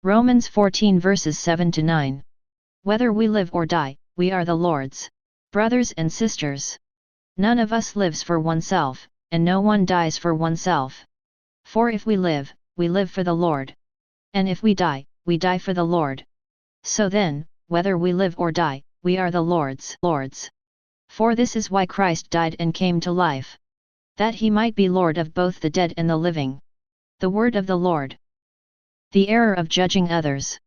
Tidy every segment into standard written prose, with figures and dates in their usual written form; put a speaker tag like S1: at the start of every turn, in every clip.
S1: Romans 14 verses 7-9. Whether we live or die, we are the Lord's. Brothers and sisters, none of us lives for oneself, and no one dies for oneself. For if we live for the Lord. And if we die for the Lord. So then, whether we live or die, we are the Lord's. For this is why Christ died and came to life. That he might be Lord of both the dead and the living. The word of the Lord. The error of judging others.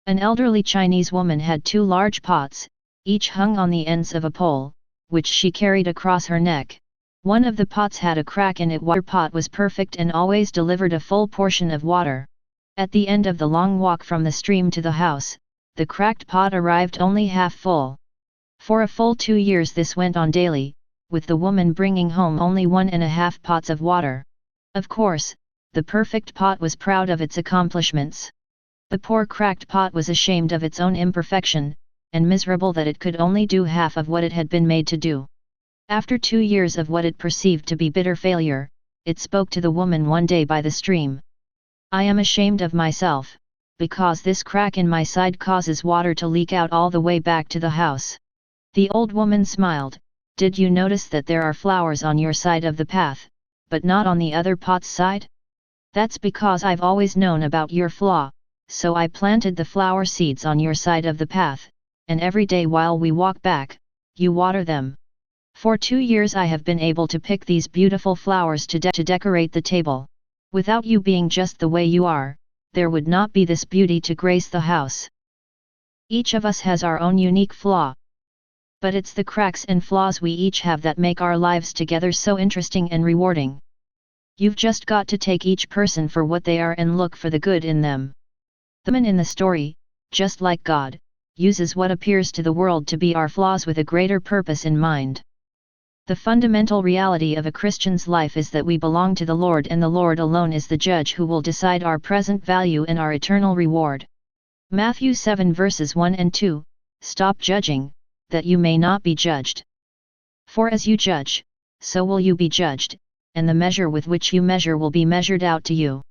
S1: An elderly Chinese woman had 2 large pots, each hung on the ends of a pole, which she carried across her neck. One of the pots had a crack in it. Water pot was perfect and always delivered a full portion of water. At the end of the long walk from the stream to the house, the cracked pot arrived only half full. For a full 2 years this went on daily, with the woman bringing home only 1.5 pots of water. Of course, the perfect pot was proud of its accomplishments. The poor cracked pot was ashamed of its own imperfection, and miserable that it could only do half of what it had been made to do. After 2 years of what it perceived to be bitter failure, it spoke to the woman one day by the stream. I am ashamed of myself, because this crack in my side causes water to leak out all the way back to the house. The old woman smiled. Did you notice that there are flowers on your side of the path, but not on the other pot's side? That's because I've always known about your flaw, so I planted the flower seeds on your side of the path, and every day while we walk back, you water them. For 2 years I have been able to pick these beautiful flowers to decorate the table. Without you being just the way you are, there would not be this beauty to grace the house. Each of us has our own unique flaw. But it's the cracks and flaws we each have that make our lives together so interesting and rewarding. You've just got to take each person for what they are and look for the good in them. The man in the story, just like God, uses what appears to the world to be our flaws with a greater purpose in mind. The fundamental reality of a Christian's life is that we belong to the Lord, and the Lord alone is the judge who will decide our present value and our eternal reward. Matthew 7 verses 1 and 2, Stop judging, that you may not be judged. For as you judge, so will you be judged, and the measure with which you measure will be measured out to you.